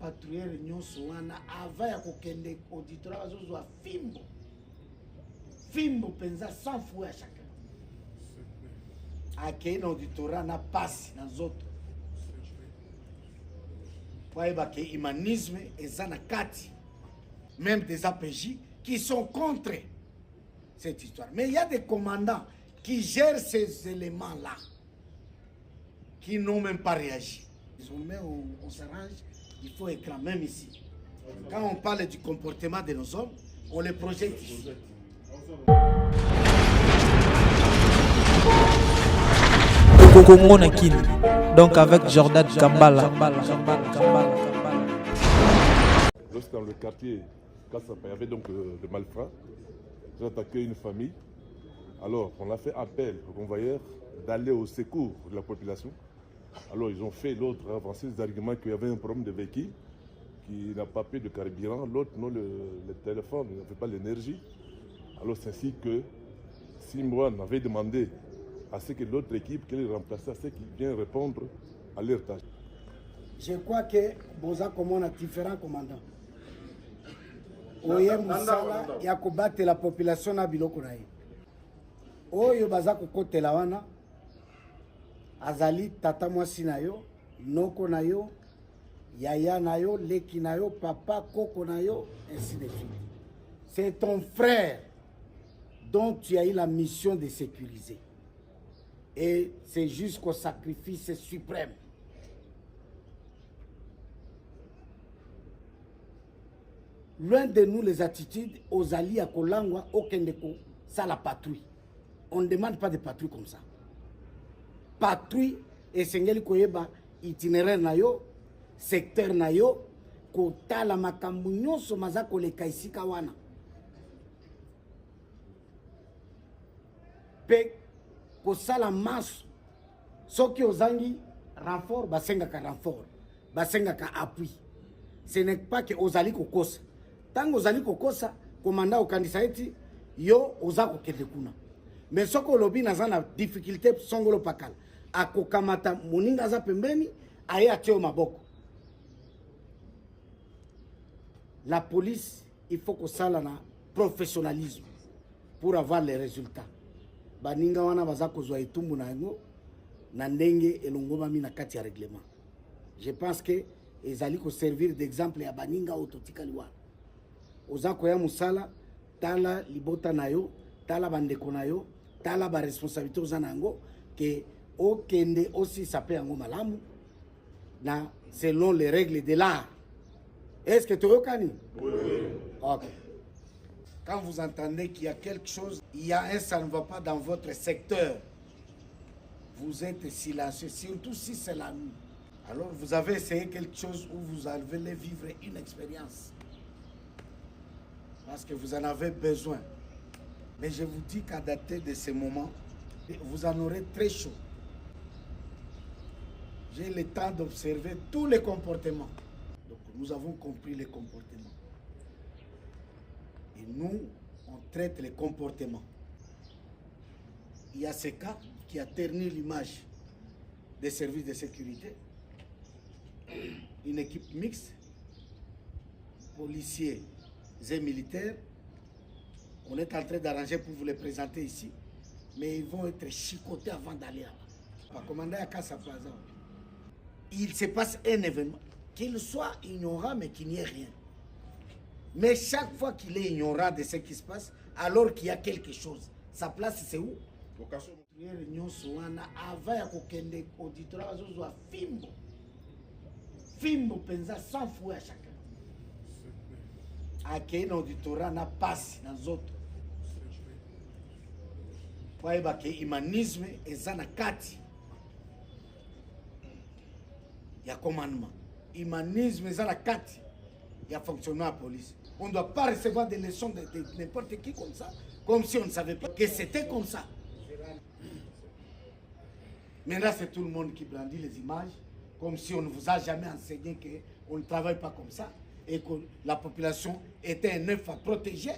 patrouilleur nyonso wana avant ya kokende auditoire azozwa fimbo penza 100 fois à chacun akei na auditoire na pasi na nzoto po ayeba ke humanisme eza na kati même des APJ qui sont contre cette histoire. Mais il y a des commandants qui gèrent ces éléments-là, qui n'ont même pas réagi. On s'arrange, il faut écran, même ici. Quand on parle du comportement de nos hommes, on les projette ici. Congo Nakini, donc avec Jordan Kambala. Lorsque dans le quartier Kassapa, il y avait donc de malfrats, ils ont attaqué une famille. Alors, on a fait appel aux convoyeurs d'aller au secours de la population. Alors, ils ont fait l'autre avancer des arguments qu'il y avait un problème de véhicule qui n'a pas pris de carburant. L'autre, non, le téléphone n'avait pas l'énergie. Alors, c'est ainsi que Simouane avait demandé à ce que l'autre équipe qu'elle remplaçait, à ce qui vient répondre à leur tâche. Je crois que Boza commande à différents commandants. Oye musala ya kobatela la population na biloko na ye. Oyo baza kokotela wana azali tata mwasi na yo, noko na yo, yaya na yo, leki na yo, papa, koko na yo, ainsi de suite. C'est ton frère dont tu as eu la mission de sécuriser. Et c'est jusqu'au sacrifice suprême. Loin de nous les attitudes aux alliés à Kolangwa, aucun de ça la patrouille. On ne demande pas de patrouille comme ça. Patrouille et sengeli koyeba itinéraire na yo, secteur na yo, kota la makambu nyonso mazako le kaisika wana. Pe ko sala masse soki ozangi renfort basenga ka renfort, basenga ka appui. Ce n'est pas que ozali kokosa. Tango ozali kokosa komanda okandisa eti yo ozako kende kuna. Mais soko lobi naza na difficulté songolo pakala akokamata moninga za pembeni aye atio maboko. La police, il faut que ça la professionnalisme pour avoir les résultats. Baninga wana bazako zwa etumbu na ngo na ndenge elongoma mi na kati ya règlement. Je pense que ezali ko servir d'exemple ya baninga ototikali wana. Ozako ya musala tala libota nayo, tala bandeko nayo, tala ba responsabilité ozanango que okende aussi sapé yango malamu na selon les règles de l'art. Est-ce que tu reconnais? Oui. OK. Quand vous entendez qu'il y a quelque chose, il y a un ça ne va pas dans votre secteur, vous êtes silencieux, surtout si c'est la nuit. Alors vous avez essayé quelque chose où vous allez vivre une expérience. Parce que vous en avez besoin. Mais je vous dis qu'à dater de ce moment, vous en aurez très chaud. J'ai le temps d'observer tous les comportements. Donc nous avons compris les comportements. Et nous, on traite les comportements. Il y a ce cas qui a terni l'image des services de sécurité. Une équipe mixte, policiers et militaires. On est en train d'arranger pour vous les présenter ici. Mais ils vont être chicotés avant d'aller là-bas. Commandant à Kassapa, il se passe un événement, qu'il soit ignorant mais qu'il n'y ait rien. Mais chaque fois qu'il est ignorant de ce qui se passe, alors qu'il y a quelque chose, sa place c'est où? Avant ya kokende auditoire azozwa fimbo penza 100 fois à chacun. Akei na auditoire na pasi na nzoto. Kwa eba ke humanisme eza na kati ya commandement. Humanisme eza na kati ya fonctionnement à police. On ne doit pas recevoir des leçons de n'importe qui comme ça, comme si on ne savait pas que c'était comme ça. Mais là, c'est tout le monde qui brandit les images, comme si on ne vous a jamais enseigné qu'on ne travaille pas comme ça, et que la population était un œuf à protéger.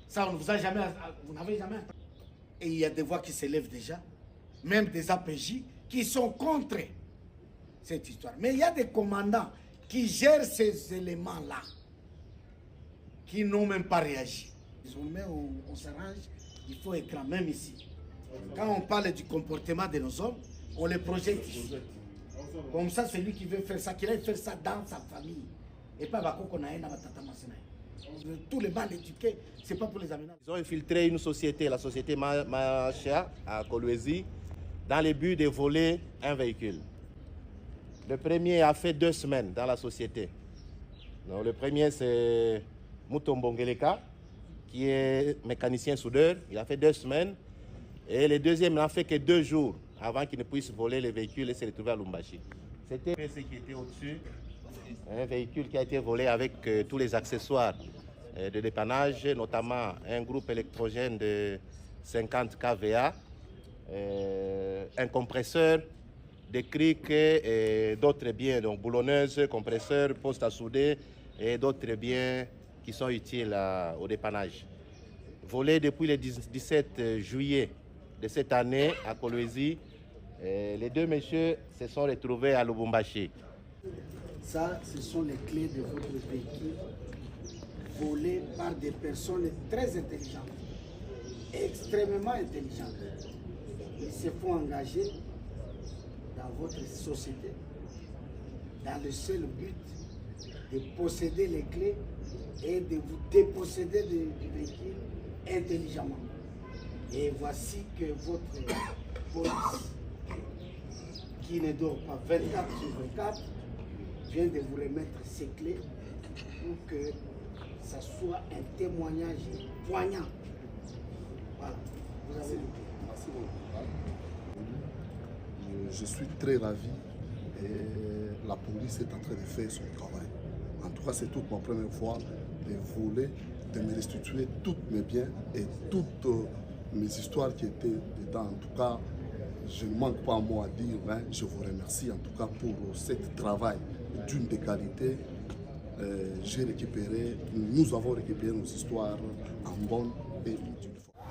Ça, on ne vous a jamais, vous n'avez jamais entendu. Et il y a des voix qui s'élèvent déjà, même des APJ, qui sont contre cette histoire. Mais il y a des commandants qui gèrent ces éléments-là, qui n'ont même pas réagi. Désormais, on s'arrange, il faut écran, même ici. Quand on parle du comportement de nos hommes, on les projette ici. Comme ça, celui qui veut faire ça, qu'il aille faire ça dans sa famille. Et pas Bakoko Naena Batata Masena. Tous les mal éduqués, c'est pas pour les aménager. Ils ont infiltré une société, la société Macha à Kolwezi, dans le but de voler un véhicule. Le premier a fait 2 semaines dans la société. Donc, le premier, c'est Mutombongeleka, qui est mécanicien soudeur. Il a fait 2 semaines. Et le deuxième n'a fait que 2 jours avant qu'il ne puisse voler le véhicule et se retrouver à Lumbashi. C'était ce qui était au-dessus, un véhicule qui a été volé avec tous les accessoires de dépannage, notamment un groupe électrogène de 50 kVA, un compresseur, des crics et d'autres biens, donc boulonneuses, compresseurs, postes à souder et d'autres biens qui sont utiles au dépannage. Volé depuis le 17 juillet de cette année à Kolwezi, les 2 messieurs se sont retrouvés à Lubumbashi. Ça, ce sont les clés de votre véhicule volées par des personnes très intelligentes, extrêmement intelligentes. Ils se font engager dans votre société dans le seul but de posséder les clés et de vous déposséder du véhicule intelligemment. Et voici que votre police, qui ne dort pas 24 sur 24, vient de vous remettre ces clés pour que ça soit un témoignage poignant. Voilà, vous avez le clé. Merci beaucoup. Je suis très ravi et la police est en train de faire son travail. En tout cas, c'est toute ma première fois de voler, de me restituer tous mes biens et toutes mes histoires qui étaient dedans. En tout cas, je ne manque pas un mot à dire. Hein. Je vous remercie en tout cas pour ce travail d'une des qualités. J'ai récupéré, nous avons récupéré nos histoires en bonne et due forme.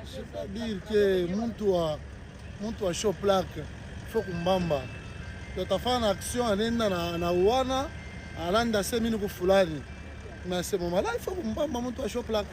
C'est-à-dire que mtu wa show plaque faut kumbamba tutafanya action anaenda na uwana alanda semini ku fulani na sema mala faut kumbamba mtu wa show plaque.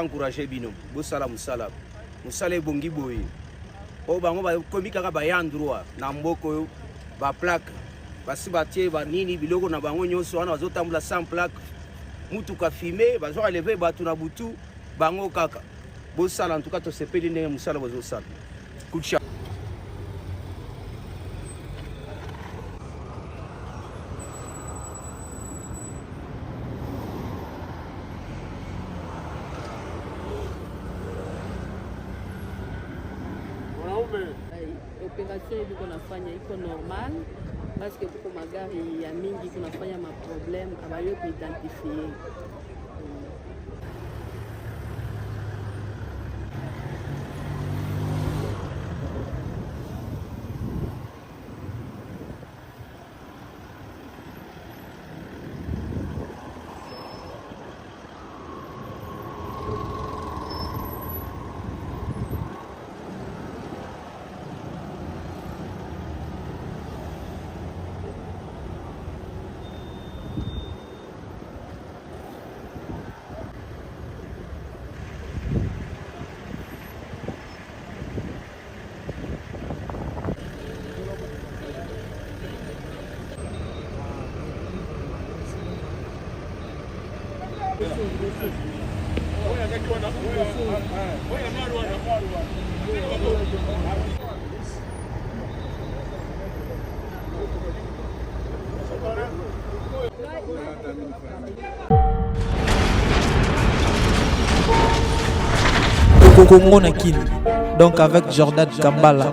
encourager bino bosala musala ebongi boye o bango bakomi kaka baya droit na mboka oyo baplaque basi batie banini biloko na bango nyonso wana bazotambola sans plaque mutuka filme bazwa lever bato na butu bango kaka bosala en tout cas tosepeli ndenge musala bozosala kucha. Operation hivi kunafanya iko normal parce que kuko magari ya mingi kunafanya ma problème abayo kuidentifier. Congo Nakini. Donc avec Jordan Kambala.